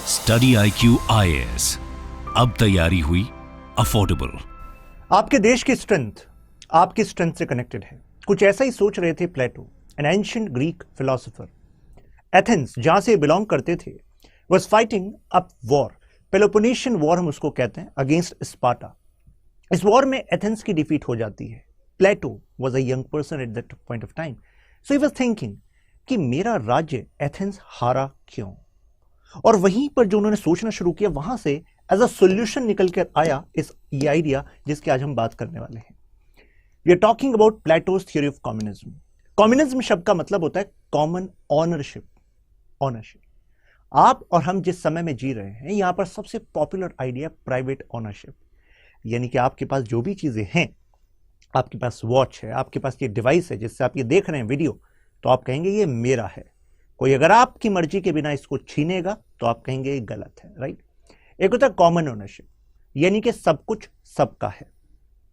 Study IQ IAS, अब तैयारी हुई अफोर्डेबल। आपके देश की स्ट्रेंथ आपकी स्ट्रेंथ से कनेक्टेड है। कुछ ऐसा ही सोच रहे थे Plato, an ancient Greek philosopher. Athens, जहां से बिलोंग करते थे, was fighting a war, Peloponnesian war हम उसको कहते हैं, अगेंस्ट स्पार्टा। इस वॉर में एथेंस की डिफीट हो जाती है। Plato was a young person at that point of time, so he was thinking कि मेरा राज्य एथेंस हारा क्यों। और वहीं पर जो उन्होंने सोचना शुरू किया, वहां से एज अ सोल्यूशन निकल कर आया ये आइडिया जिसकी आज हम बात करने वाले हैं। We are talking about Plato's theory of communism. Communism शब्द का मतलब होता है कॉमन ऑनरशिप। आप और हम जिस समय में जी रहे हैं, यहां पर सबसे पॉपुलर आइडिया प्राइवेट ऑनरशिप, यानी कि आपके पास जो भी चीजें हैं, आपके पास वॉच है, आपके पास ये डिवाइस है जिससे आप ये देख रहे हैं वीडियो, तो आप कहेंगे ये मेरा है। कोई अगर आपकी मर्जी के बिना इसको छीनेगा तो आप कहेंगे ये गलत है, राइट। एक होता है कॉमन ओनरशिप, यानी कि सब कुछ सबका है।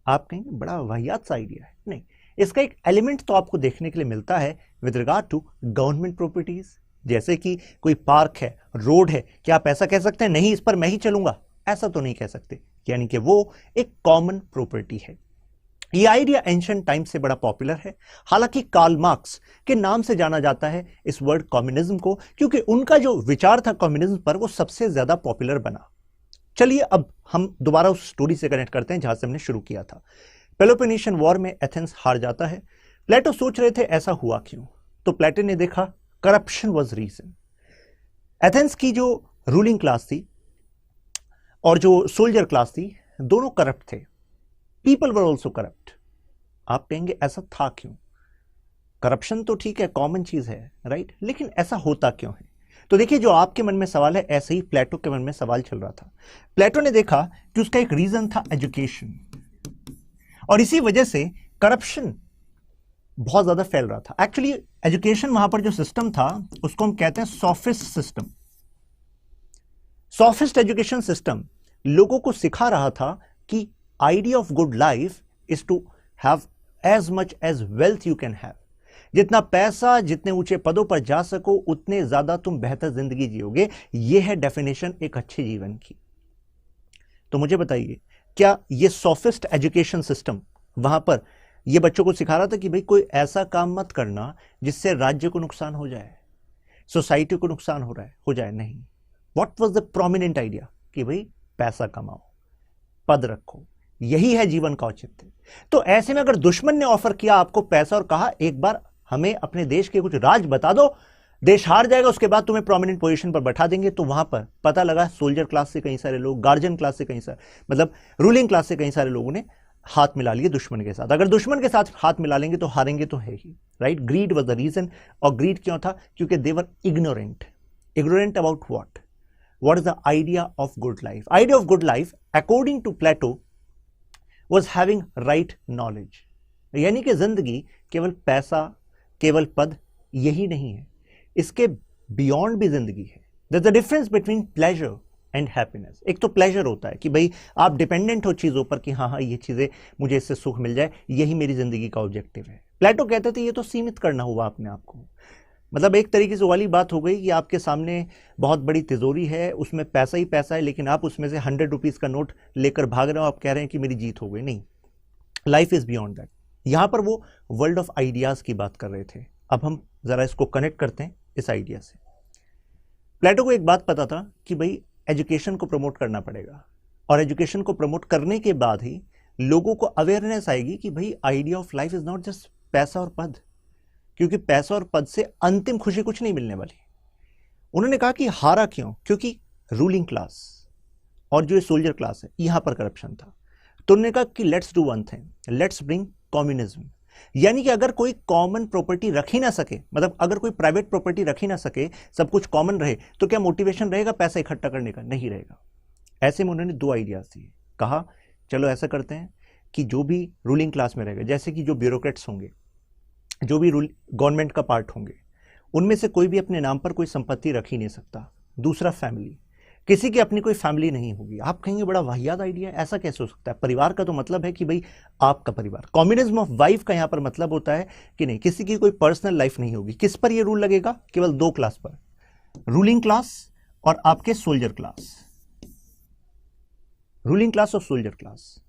आप कहेंगे बड़ा वाहियात सा आइडिया है। नहीं, इसका एक एलिमेंट तो आपको देखने के लिए मिलता है with regard to government properties. जैसे कि कोई पार्क है, रोड है, क्या आप ऐसा कह सकते हैं नहीं इस पर मैं ही चलूंगा? ऐसा तो नहीं कह सकते, यानी कि वो एक कॉमन प्रॉपर्टी है। ये आइडिया एंशिएंट टाइम से बड़ा पॉपुलर है। हालांकि कार्ल मार्क्स के नाम से जाना जाता है इस वर्ड कम्युनिज्म को, क्योंकि उनका जो विचार था कम्युनिज्म पर, वो सबसे ज्यादा पॉपुलर बना। चलिए अब हम दोबारा उस स्टोरी से कनेक्ट करते हैं जहां से हमने शुरू किया था। पेलोपोनेशियन वॉर में एथेंस हार जाता है। प्लेटो सोच रहे थे ऐसा हुआ क्यों, तो प्लेटो ने देखा करप्शन वाज रीजन। एथेंस की जो रूलिंग क्लास थी और जो सोल्जर क्लास थी, दोनों करप्ट थे। People were also corrupt. आप कहेंगे ऐसा था क्यों? करप्शन तो ठीक है, कॉमन चीज है, राइट, लेकिन ऐसा होता क्यों है? तो देखिए, जो आपके मन में सवाल है, ऐसे ही प्लेटो के मन में सवाल चल रहा था। प्लेटो ने देखा कि उसका एक रीजन था एजुकेशन, और इसी वजह से करप्शन बहुत ज्यादा फैल रहा था। एक्चुअली एजुकेशन, वहां पर जो सिस्टम था उसको हम कहते हैं sophist system. Sophist education system लोगों को सिखा रहा था कि idea of good life is to have as much as wealth you can have. जितना पैसा, जितने ऊंचे पदों पर जा सको, उतने ज्यादा तुम बेहतर जिंदगी जियोगे। यह है डेफिनेशन एक अच्छे जीवन की। तो मुझे बताइए, क्या यह सोफिस्ट एजुकेशन सिस्टम वहां पर यह बच्चों को सिखा रहा था कि भाई कोई ऐसा काम मत करना जिससे राज्य को नुकसान हो जाए, सोसाइटी को नुकसान हो जाए? नहीं। What was the prominent idea कि भाई पैसा कमाओ, पद रखो, यही है जीवन का औचित्य। तो ऐसे में अगर दुश्मन ने ऑफर किया आपको पैसा और कहा एक बार हमें अपने देश के कुछ राज बता दो, देश हार जाएगा, उसके बाद तुम्हें प्रोमिनेंट पोजीशन पर बैठा देंगे, तो वहां पर पता लगा सोल्जर क्लास से कई सारे लोग, गार्जियन क्लास से कई सारे, मतलब रूलिंग क्लास से कई सारे लोगों ने हाथ मिला लिए दुश्मन के साथ। अगर दुश्मन के साथ हाथ मिला लेंगे तो हारेंगे तो है ही, right. Greed was the reason. और ग्रीड क्यों था? क्योंकि they were ignorant about what is the idea of good life? Idea of good life according to Plato was having right knowledge। यानी कि जिंदगी केवल पैसा, केवल पद यही नहीं है, इसके बियॉन्ड भी जिंदगी है। There's a difference between pleasure and happiness। एक तो प्लेजर होता है कि भाई आप डिपेंडेंट हो चीजों पर कि हाँ ये चीजें, मुझे इससे सुख मिल जाए, यही मेरी जिंदगी का ऑब्जेक्टिव है। प्लेटो कहते थे ये तो सीमित करना हुआ अपने आप को। मतलब एक तरीके से वाली बात हो गई कि आपके सामने बहुत बड़ी तिजोरी है, उसमें पैसा ही पैसा है, लेकिन आप उसमें से 100 रुपीज का नोट लेकर भाग रहे हो, आप कह रहे हैं कि मेरी जीत हो गई। नहीं, लाइफ इज बियॉन्ड दैट। यहां पर वो वर्ल्ड ऑफ आइडियाज की बात कर रहे थे। अब हम जरा इसको कनेक्ट करते हैं इस आइडिया से। प्लेटो को एक बात पता था कि भाई एजुकेशन को प्रमोट करना पड़ेगा, और एजुकेशन को प्रमोट करने के बाद ही लोगों को अवेयरनेस आएगी कि भाई idea of life is not just पैसा और पद, क्योंकि पैसा और पद से अंतिम खुशी कुछ नहीं मिलने वाली। उन्होंने कहा कि हारा क्यों? क्योंकि रूलिंग क्लास और जो सोल्जर क्लास है, यहां पर करप्शन था। तो उन्होंने कहा कि let's do one thing, let's bring communism. यानी कि अगर कोई कॉमन प्रॉपर्टी रख ही ना सके, मतलब अगर कोई प्राइवेट प्रॉपर्टी रख ही ना सके, सब कुछ कॉमन रहे, तो क्या मोटिवेशन रहेगा पैसा इकट्ठा करने का? नहीं रहेगा। ऐसे में उन्होंने दो आइडियाज दिए। कहा चलो ऐसा करते हैं कि जो भी रूलिंग क्लास में रहेगा, जैसे कि जो ब्यूरोक्रेट्स होंगे, जो भी गवर्नमेंट का पार्ट होंगे, उनमें से कोई भी अपने नाम पर कोई संपत्ति रख ही नहीं सकता। दूसरा, फैमिली, किसी की अपनी कोई फैमिली नहीं होगी। आप कहेंगे बड़ा वाहियात आइडिया है, ऐसा कैसे हो सकता है? परिवार का तो मतलब है कि भाई आपका परिवार। कम्युनिज्म ऑफ वाइफ का यहां पर मतलब होता है कि नहीं, किसी की कोई पर्सनल लाइफ नहीं होगी। किस पर यह रूल लगेगा? केवल दो क्लास पर, रूलिंग क्लास और आपके सोल्जर क्लास, रूलिंग क्लास और सोल्जर क्लास,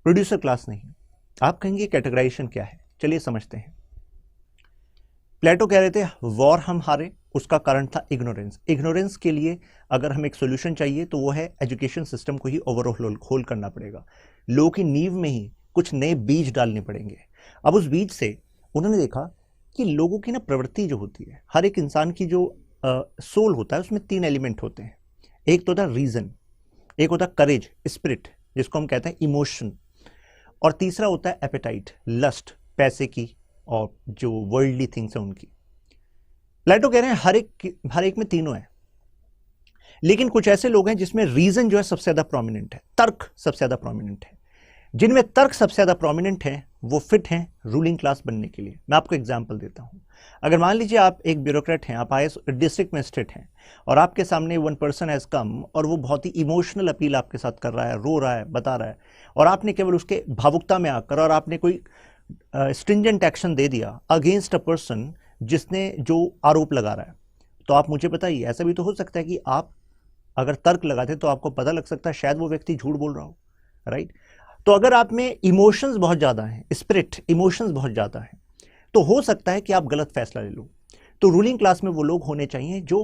प्रोड्यूसर क्लास नहीं। आप कहेंगे कैटेगराइजेशन क्या है, चलिए समझते हैं। प्लेटो कह रहे थे वॉर हम हारे, उसका कारण था इग्नोरेंस। इग्नोरेंस के लिए अगर हमें एक सोल्यूशन चाहिए तो वो है एजुकेशन सिस्टम को ही ओवरहोल करना पड़ेगा, लोगों की नींव में ही कुछ नए बीज डालने पड़ेंगे। अब उस बीज से उन्होंने देखा कि लोगों की ना प्रवृत्ति जो होती है, हर एक इंसान की जो सोल होता है उसमें 3 एलिमेंट होते हैं। एक तो होता है रीजन, एक होता है करेज, स्पिरिट जिसको हम कहते हैं इमोशन, और तीसरा होता है एपेटाइट, लस्ट, पैसे की और जो वर्ल्डली थिंग्स हैं उनकी। प्लेटो कह रहे हैं हर एक में तीनों है, लेकिन कुछ ऐसे लोग हैं जिसमें रीजन जो है सबसे ज्यादा प्रोमिनेंट है, तर्क सबसे ज्यादा प्रोमिनेंट है। जिनमें तर्क सबसे ज्यादा प्रोमिनेंट है वो फिट हैं रूलिंग क्लास बनने के लिए। मैं आपको एग्जांपल देता हूं। अगर मान लीजिए आप एक ब्यूरोक्रेट हैं, आप आईएएस डिस्ट्रिक्ट मजिस्ट्रेट हैं और आपके सामने 1 पर्सन हैज कम और वो बहुत ही इमोशनल अपील आपके साथ कर रहा है, रो रहा है, बता रहा है, और आपने केवल उसके भावुकता में आकर और आपने कोई स्ट्रिंजेंट एक्शन दे दिया अगेंस्ट अ पर्सन जिसने जो आरोप लगा रहा है, तो आप मुझे बताइए, ऐसा भी तो हो सकता है कि आप अगर तर्क लगाते तो आपको पता लग सकता है शायद वो व्यक्ति झूठ बोल रहा हो, राइट। तो अगर आप में इमोशंस बहुत ज्यादा हैं, स्पिरिट इमोशंस बहुत ज्यादा हैं, तो हो सकता है कि आप गलत फैसला ले लो। तो रूलिंग क्लास में वो लोग होने चाहिए जो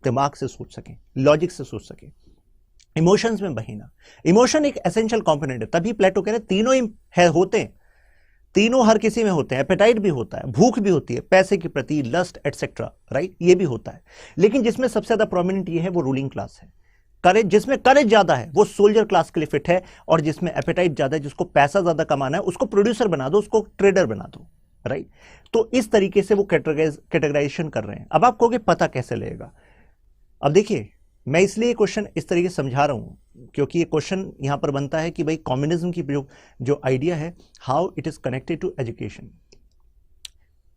दिमाग से सोच सकें, लॉजिक से सोच सकें, इमोशंस में बहिना। इमोशन एक एसेंशियल कंपोनेंट है, तभी प्लेटो कह रहे तीनों ही है, होते हैं, तीनों हर किसी में होते हैं। एपेटाइट भी होता है, भूख भी होती है, पैसे के प्रति, लस्ट एटसेट्रा, राइट, ये भी होता है। लेकिन जिसमें सबसे ज्यादा प्रोमिनेंट ये है वो रूलिंग क्लास है। करेज, जिसमें करेज ज्यादा है वो सोल्जर क्लास के लिए फिट है, और जिसमें एपेटाइट ज्यादा है, जिसको पैसा ज्यादा कमाना है, उसको प्रोड्यूसर बना दो, उसको ट्रेडर बना दो, राइट। तो इस तरीके से वो कैटेगराइजेशन कर रहे हैं। अब आप कहोगे पता कैसे लगेगा? अब देखिए, मैं इसलिए क्वेश्चन इस तरीके से समझा रहा हूं क्योंकि ये क्वेश्चन यहां पर बनता है कि भाई कम्युनिज्म की जो आइडिया है, how it is connected to education.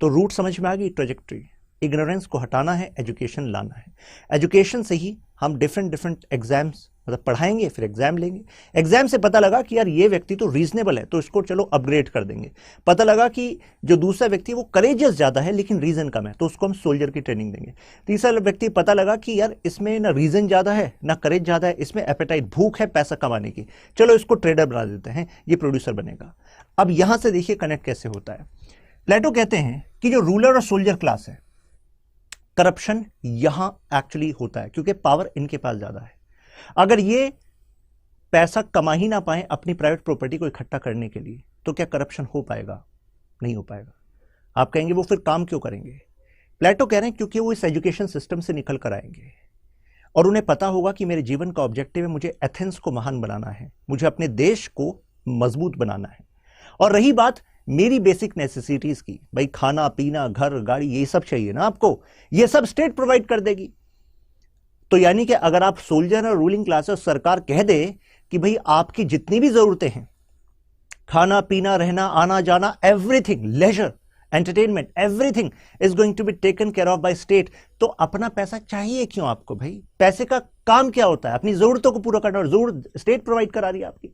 तो रूट समझ में आ गई, ट्रेजेक्ट्री। इग्नोरेंस को हटाना है, एजुकेशन लाना है। एजुकेशन से ही हम डिफरेंट एग्जाम्स मतलब पढ़ाएंगे, फिर एग्जाम लेंगे। एग्जाम से पता लगा कि यार ये व्यक्ति तो रीजनेबल है, तो इसको चलो अपग्रेड कर देंगे। पता लगा कि जो दूसरा व्यक्ति वो करेजियस ज्यादा है लेकिन रीजन कम है, तो उसको हम सोल्जर की ट्रेनिंग देंगे। तीसरा व्यक्ति पता लगा कि यार इसमें ना रीजन ज्यादा है ना करेज ज्यादा है, इसमें एपेटाइट, भूख है पैसा कमाने की, चलो इसको ट्रेडर बना देते हैं, ये प्रोड्यूसर बनेगा। अब यहां से देखिए कनेक्ट कैसे होता है। प्लेटो कहते हैं कि जो रूलर और सोल्जर क्लास है, करप्शन यहां एक्चुअली होता है क्योंकि पावर इनके पास ज्यादा है। अगर ये पैसा कमा ही ना पाए अपनी प्राइवेट प्रॉपर्टी को इकट्ठा करने के लिए, तो क्या करप्शन हो पाएगा? नहीं हो पाएगा। आप कहेंगे वो फिर काम क्यों करेंगे? प्लेटो कह रहे हैं क्योंकि वो इस एजुकेशन सिस्टम से निकल कर आएंगे और उन्हें पता होगा कि मेरे जीवन का ऑब्जेक्टिव है, मुझे एथेंस को महान बनाना है, मुझे अपने देश को मजबूत बनाना है। और रही बात मेरी बेसिक नेसेसिटीज की, भाई खाना पीना घर गाड़ी ये सब चाहिए ना आपको, ये सब स्टेट प्रोवाइड कर देगी। तो यानी कि अगर आप सोल्जर और रूलिंग क्लास और सरकार कह दे कि भाई आपकी जितनी भी जरूरतें हैं, खाना पीना रहना आना जाना everything, leisure entertainment, everything is going to be taken care of by state, तो अपना पैसा चाहिए क्यों आपको? भाई पैसे का काम क्या होता है? अपनी जरूरतों को पूरा करना, और जरूरत स्टेट प्रोवाइड करा रही है आपकी।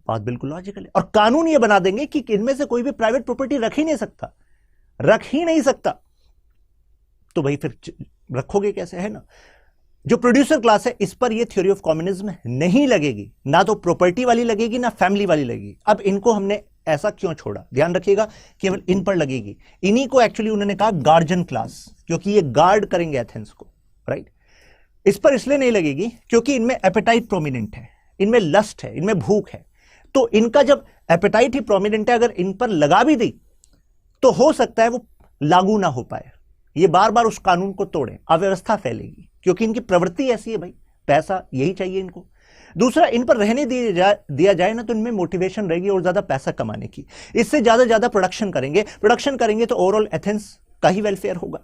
बात बिल्कुल लॉजिकल है। और कानून ये बना देंगे कि इनमें से कोई भी प्राइवेट प्रॉपर्टी रख ही नहीं सकता। तो भाई फिर रखोगे कैसे, है ना? जो प्रोड्यूसर क्लास है इस पर ये थ्योरी ऑफ कम्युनिज्म नहीं लगेगी, ना तो प्रॉपर्टी वाली लगेगी ना फैमिली वाली लगेगी। अब इनको हमने ऐसा क्यों छोड़ा? ध्यान रखिएगा, केवल इन पर लगेगी। इन्हीं को एक्चुअली उन्होंने कहा गार्जियन क्लास, क्योंकि ये गार्ड करेंगे एथेंस को, राइट। इस पर इसलिए नहीं लगेगी क्योंकि इनमें एपेटाइट प्रोमिनेंट है, इनमें लस्ट है, इनमें भूख है। तो इनका जब एपेटाइट ही प्रोमिनेंट है, अगर इन पर लगा भी दी तो हो सकता है वो लागू ना हो पाए, ये बार बार उस कानून को तोड़े, अव्यवस्था फैलेगी, क्योंकि इनकी प्रवृत्ति ऐसी है, भाई पैसा यही चाहिए इनको। दूसरा, इन पर रहने दिया जाए ना तो इनमें मोटिवेशन रहेगी और ज्यादा पैसा कमाने की, इससे ज्यादा प्रोडक्शन करेंगे तो ओवरऑल एथेंस का ही वेलफेयर होगा,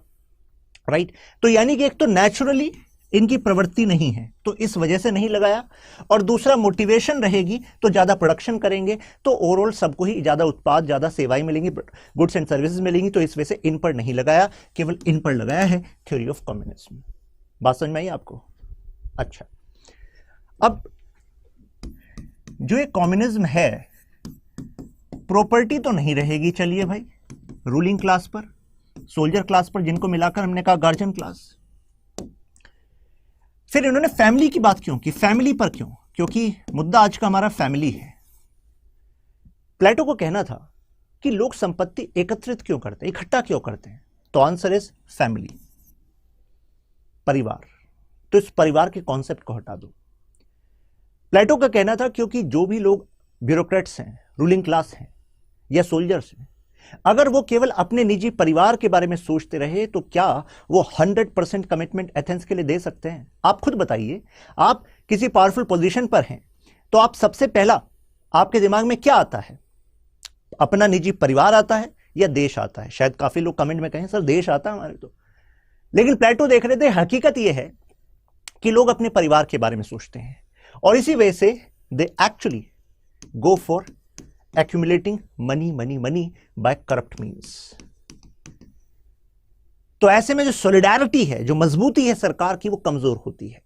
राइट। तो यानी कि एक तो नेचुरली इनकी प्रवृत्ति नहीं है तो इस वजह से नहीं लगाया, और दूसरा मोटिवेशन रहेगी तो ज्यादा प्रोडक्शन करेंगे तो ओवरऑल सबको ही ज्यादा उत्पाद, ज्यादा सेवाएं मिलेंगी, गुड्स एंड सर्विसेज मिलेंगी, तो इस वजह से इन पर नहीं लगाया, केवल इन पर लगाया है थ्योरी ऑफ कम्युनिज्म। बात समझ में आई आपको? अच्छा, अब जो ये कम्युनिज्म है, प्रॉपर्टी तो नहीं रहेगी, चलिए भाई, रूलिंग क्लास पर, सोल्जर क्लास पर, जिनको मिलाकर हमने कहा गार्जियन क्लास। फिर इन्होंने फैमिली की बात क्यों की, फैमिली पर क्यों, क्योंकि मुद्दा आज का हमारा फैमिली है। प्लेटो को कहना था कि लोग संपत्ति एकत्रित क्यों करते हैं, इकट्ठा क्यों करते हैं, तो आंसर इज फैमिली, परिवार। तो इस परिवार के कॉन्सेप्ट को हटा दो। प्लेटो का कहना था क्योंकि जो भी लोग ब्यूरोक्रेट्स हैं, रूलिंग क्लास हैं या सोल्जर्स हैं, अगर वो केवल अपने निजी परिवार के बारे में सोचते रहे तो क्या वो 100% कमिटमेंट एथेंस के लिए दे सकते हैं? आप खुद बताइए, आप किसी पावरफुल पोजीशन पर हैं तो आप सबसे पहला आपके दिमाग में क्या आता है? अपना निजी परिवार आता है या देश आता है? शायद काफी लोग कमेंट में कहें सर देश आता है हमारे तो, लेकिन प्लेटो देख रहे थे हकीकत यह है कि लोग अपने परिवार के बारे में सोचते हैं और इसी वजह से they actually go for accumulating money by corrupt means। तो ऐसे में जो सॉलिडारिटी है, जो मजबूती है सरकार की, वो कमजोर होती है।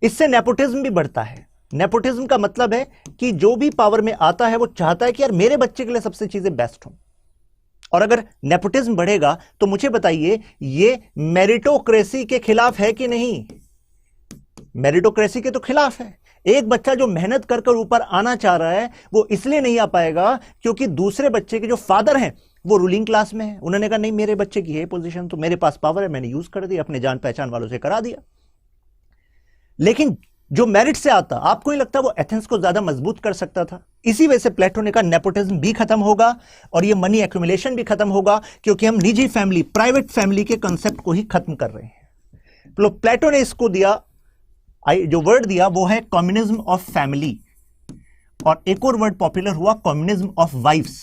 इससे नेपोटिज्म भी बढ़ता है। नेपोटिज्म का मतलब है कि जो भी पावर में आता है वो चाहता है कि यार मेरे बच्चे के लिए सबसे चीजें बेस्ट हों। और अगर नेपोटिज्म बढ़ेगा तो मुझे बताइए ये मेरिटोक्रेसी के खिलाफ है कि नहीं? मेरिटोक्रेसी के तो खिलाफ है। एक बच्चा जो मेहनत कर कर ऊपर आना चाह रहा है वो इसलिए नहीं आ पाएगा क्योंकि दूसरे बच्चे के जो फादर हैं वो रूलिंग क्लास में है। उन्होंने कहा नहीं मेरे बच्चे की है पोजीशन, तो मेरे पास पावर है, मैंने यूज कर दिया, अपने जान पहचान वालों से करा दिया। लेकिन जो मेरिट से आता, आपको नहीं लगता वो एथेंस को ज्यादा मजबूत कर सकता था? इसी वजह से प्लेटो ने कहा नेपोटिज्म भी खत्म होगा और ये मनी एक्यूमुलेशन भी खत्म होगा, क्योंकि हम निजी फैमिली, प्राइवेट फैमिली के कंसेप्ट को ही खत्म कर रहे हैं। तो प्लेटो ने इसको दिया, जो वर्ड दिया वो है कम्युनिज्म ऑफ फैमिली, और एक और वर्ड पॉपुलर हुआ कम्युनिज्म ऑफ वाइफ्स,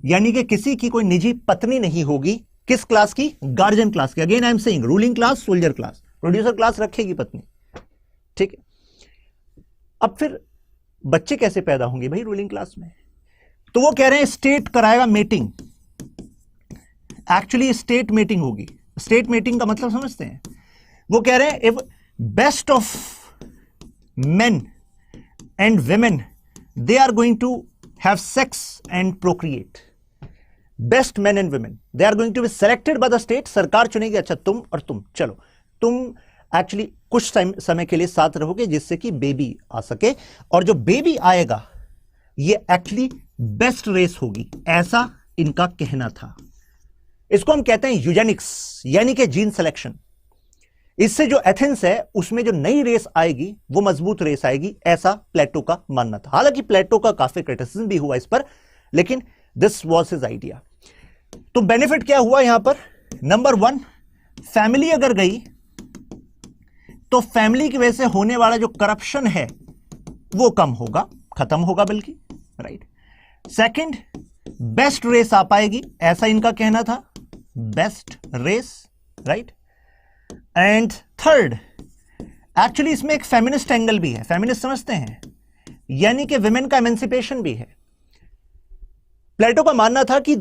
यानी कि किसी की कोई निजी पत्नी नहीं होगी। किस क्लास की? गार्जियन क्लास की। Again I am saying ruling class, soldier class, producer class रखेगी पत्नी, ठीक है। अब फिर बच्चे कैसे पैदा होंगे भाई रूलिंग क्लास में? तो वो कह रहे हैं स्टेट कराएगा मेटिंग। एक्चुअली स्टेट मेटिंग होगी। स्टेट मेटिंग का मतलब समझते हैं? वो कह रहे हैं if best of men and women they are going to have sex and procreate। best men and women they are going to be selected by the state। सरकार चुनेगी, अच्छा तुम और तुम, चलो तुम एक्चुअली कुछ समय के लिए साथ रहोगे जिससे कि बेबी आ सके, और जो बेबी आएगा ये एक्चुअली बेस्ट रेस होगी, ऐसा इनका कहना था। इसको हम कहते हैं यूजेनिक्स, यानी कि जीन सिलेक्शन। इससे जो एथेंस है उसमें जो नई रेस आएगी वो मजबूत रेस आएगी, ऐसा प्लेटो का मानना था। हालांकि प्लेटो का काफी क्रिटिसिज्म भी हुआ इस पर, लेकिन दिस वाज हिज आइडिया। तो बेनिफिट क्या हुआ यहां पर? नंबर 1, फैमिली अगर गई तो फैमिली की वजह से होने वाला जो करप्शन है वो कम होगा, खत्म होगा बल्कि, राइट। सेकंड, बेस्ट रेस आ पाएगी, ऐसा इनका कहना था, best race, right. And third, actually इसमें एक फेमिनिस्ट एंगल भी है। फेमिनिस्ट समझते हैं? यानी कि विमेन का एमेंसिपेशन भी है। प्लेटो का मानना था कि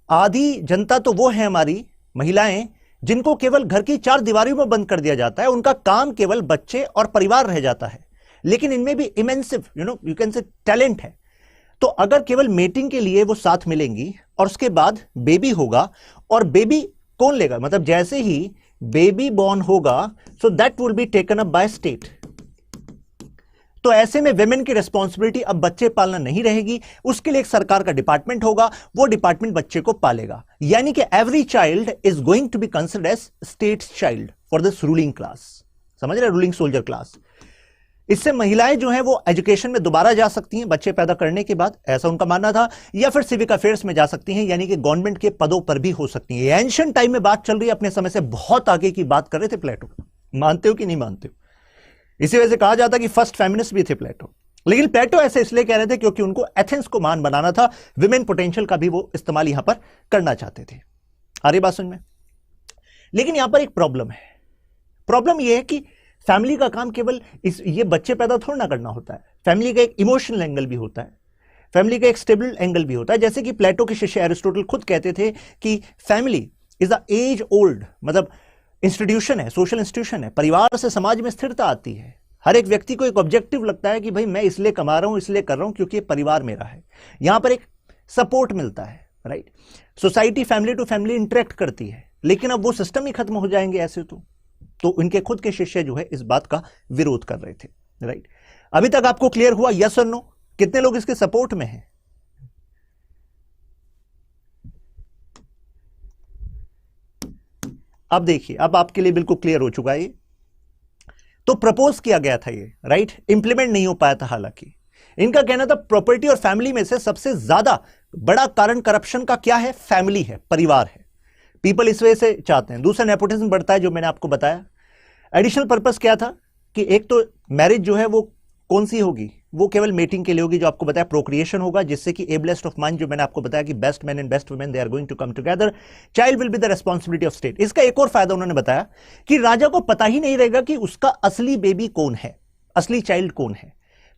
आधी जनता तो वो है हमारी महिलाएं जिनको केवल घर की 4 दीवारों में बंद कर दिया जाता है, उनका काम केवल बच्चे और परिवार रह जाता है, लेकिन इनमें भी इमेंसिव यू कैन से टैलेंट है। तो अगर केवल मेटिंग के लिए वो साथ मिलेंगी और उसके बाद बेबी होगा, और बेबी कौन लेगा? मतलब जैसे ही बेबी बॉर्न होगा so that will be taken up by state. तो ऐसे में विमेन की रिस्पॉन्सिबिलिटी अब बच्चे पालना नहीं रहेगी, उसके लिए एक सरकार का डिपार्टमेंट होगा, वो डिपार्टमेंट बच्चे को पालेगा। यानी कि every child is going to be considered as state child for this ruling class. समझ रहे? Ruling soldier class. इससे महिलाएं जो हैं वो एजुकेशन में दोबारा जा सकती हैं बच्चे पैदा करने के बाद, ऐसा उनका मानना था, या फिर सिविक अफेयर्स में जा सकती हैं, यानी कि गवर्नमेंट के पदों पर भी हो सकती हैं। एंशिएंट टाइम में बात चल रही है, अपने समय से बहुत आगे की बात कर रहे थे प्लेटो। मानते हो कि नहीं मानते हो? इसी वजह से कहा जाता कि फर्स्ट फेमिनिस्ट भी थे प्लेटो। लेकिन प्लेटो ऐसे इसलिए कह रहे थे क्योंकि उनको एथेंस को मान बनाना था, विमेन पोटेंशियल का भी वो इस्तेमाल यहां पर करना चाहते थे। आ रही बात समझ में? लेकिन यहां पर एक प्रॉब्लम है। प्रॉब्लम यह है कि फैमिली का काम केवल ये बच्चे पैदा थोड़ा ना करना होता है। फैमिली का एक इमोशनल एंगल भी होता है, फैमिली का एक स्टेबल एंगल भी होता है। जैसे कि प्लेटो के शिष्य एरिस्टोटल खुद कहते थे कि family is a age old, मतलब इंस्टीट्यूशन है, सोशल इंस्टीट्यूशन है। परिवार से समाज में स्थिरता आती है। हर एक व्यक्ति को एक ऑब्जेक्टिव लगता है कि भाई मैं इसलिए कमा रहा हूं, इसलिए कर रहा हूं क्योंकि परिवार मेरा है। यहां पर एक सपोर्ट मिलता है, right. Society family to family interact करती है, लेकिन अब वो सिस्टम ही खत्म हो जाएंगे ऐसे तो। तो इनके खुद के शिष्य जो है इस बात का विरोध कर रहे थे, राइट। अभी तक आपको क्लियर हुआ, यस और नो? कितने लोग इसके सपोर्ट में हैं? अब देखिए, अब आपके लिए बिल्कुल क्लियर हो चुका है ये। तो प्रपोज किया गया था ये, राइट, इंप्लीमेंट नहीं हो पाया था। हालांकि इनका कहना था प्रॉपर्टी और फैमिली में से सबसे ज्यादा बड़ा कारण करप्शन का क्या है? फैमिली है, परिवार है। पीपल इस वजह से चाहते हैं। दूसरा, नेपोटिज्म बढ़ता है, जो मैंने आपको बताया। एडिशनल पर्पस क्या था कि एक तो मैरिज जो है वो कौन सी होगी? वो केवल मेटिंग के लिए होगी, जो आपको बताया प्रोक्रिएशन होगा, जिससे कि एबलेस्ट ऑफ माइंड, जो मैंने आपको बताया कि best man and best women they are going to come together, child will be the responsibility of state. इसका एक और फायदा उन्होंने बताया कि राजा को पता ही नहीं रहेगा कि उसका असली बेबी कौन है, असली चाइल्ड कौन है।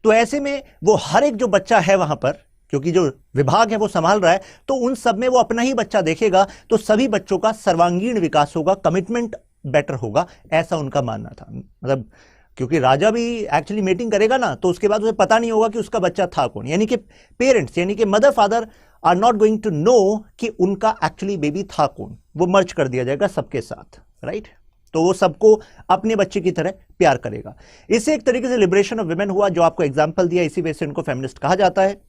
तो ऐसे में वो हर एक जो बच्चा है वहां पर, क्योंकि जो विभाग है वो संभाल रहा है, तो उन सब में वो अपना ही बच्चा देखेगा, तो सभी बच्चों का सर्वांगीण विकास होगा, कमिटमेंट बेटर होगा, ऐसा उनका मानना था। मतलब क्योंकि राजा भी एक्चुअली मीटिंग करेगा ना, तो उसके बाद उसे पता नहीं होगा कि उसका बच्चा था कौन, यानी कि पेरेंट्स, यानी कि mother father are not going to know कि उनका एक्चुअली बेबी था कौन। वो मर्ज कर दिया जाएगा सबके साथ, राइट। तो वो सबको अपने बच्चे की तरह प्यार करेगा। इससे एक तरीके से लिबरेशन ऑफ वुमेन हुआ, जो आपको एग्जाम्पल दिया, इसी वजह से उनको फेमिनिस्ट कहा जाता है।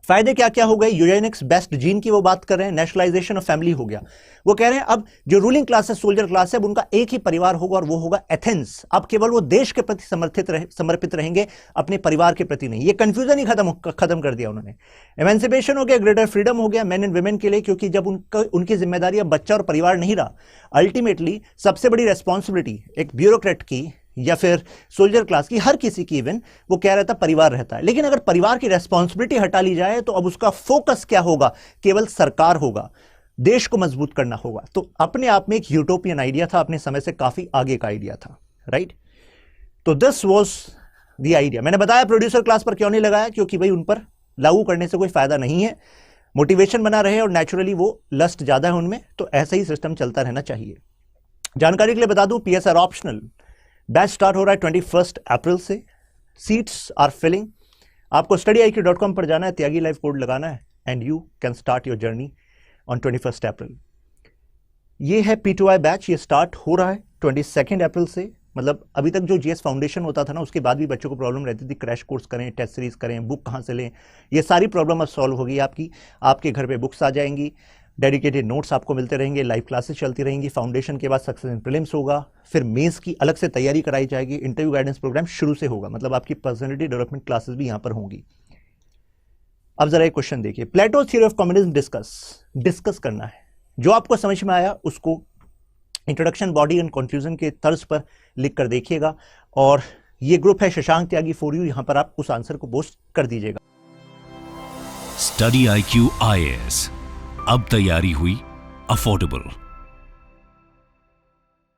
फायदे क्या क्या हो गए? यूजेनिक्स बेस्ट जीन की वो बात कर रहे हैं। नेशनलाइजेशन ऑफ फैमिली हो गया। वो कह रहे हैं अब जो रूलिंग क्लास है, सोल्जर क्लास है, अब उनका एक ही परिवार होगा और वो होगा एथेंस। अब केवल वो देश के प्रति समर्पित रहेंगे, अपने परिवार के प्रति नहीं। ये कंफ्यूजन ही खत्म कर दिया उन्होंने। एमेंसिपेशन हो गया, ग्रेटर फ्रीडम हो गया मेन एंड वुमेन के लिए, क्योंकि जब उनकी जिम्मेदारी अब बच्चा और परिवार नहीं रहा, अल्टीमेटली सबसे बड़ी रेस्पॉन्सिबिलिटी एक ब्यूरोक्रेट की या फिर सोल्जर क्लास की, हर किसी की, इवन वो कह रहा था परिवार रहता है। लेकिन अगर परिवार की रेस्पॉन्सिबिलिटी हटा ली जाए तो अब उसका फोकस क्या होगा? केवल सरकार होगा, देश को मजबूत करना होगा। तो अपने आप में एक यूटोपियन आइडिया था, अपने समय से काफी आगे का आइडिया था, राइट। तो दिस वाज द आइडिया। मैंने बताया प्रोड्यूसर क्लास पर क्यों नहीं लगाया, क्योंकि भाई उन पर लागू करने से कोई फायदा नहीं है। मोटिवेशन बना रहे और नेचुरली वो लस्ट ज्यादा है उनमें, तो ऐसा ही सिस्टम चलता रहना चाहिए। जानकारी के लिए बता दूं, पीएसआर ऑप्शनल बैच स्टार्ट हो रहा है 21 अप्रैल से। Seats are filling. आपको studyIQ.com पर जाना है, त्यागी लाइव कोड लगाना है, and you can start your journey on 21 अप्रैल। ये है P2I बैच, ये स्टार्ट हो रहा है 22 अप्रैल से। मतलब अभी तक जो जीएस फाउंडेशन होता था ना, उसके बाद भी बच्चों को प्रॉब्लम रहती थी, क्रैश कोर्स करें, टेस्ट सीरीज करें, बुक कहाँ से लें। ये सारी प्रॉब्लम अब सॉल्व होगी आपकी। आपके घर पे बुक्स आ जाएंगी, डेडिकेटेड नोट्स आपको मिलते रहेंगे, लाइव क्लासेस चलती रहेंगी। फाउंडेशन के बाद सक्सेस इन प्रीलिम्स होगा, फिर मेंस की अलग से तैयारी कराई जाएगी। इंटरव्यू गाइडेंस प्रोग्राम शुरू से होगा, मतलब आपकी पर्सनैलिटी डेवलपमेंट क्लासेस भी यहां पर होंगी। अब जरा एक क्वेश्चन देखिए, प्लेटो थ्योरी ऑफ कम्युनिज्म डिस्कस करना है। जो आपको समझ में आया उसको इंट्रोडक्शन, बॉडी एंड कंक्लूजन के तर्ज पर लिख कर देखिएगा। और ये ग्रुप है शशांक त्यागी फॉर यू, यहां पर आप उस आंसर को पोस्ट कर दीजिएगा। स्टडी IQ IAS, अब तैयारी हुई अफोर्डेबल।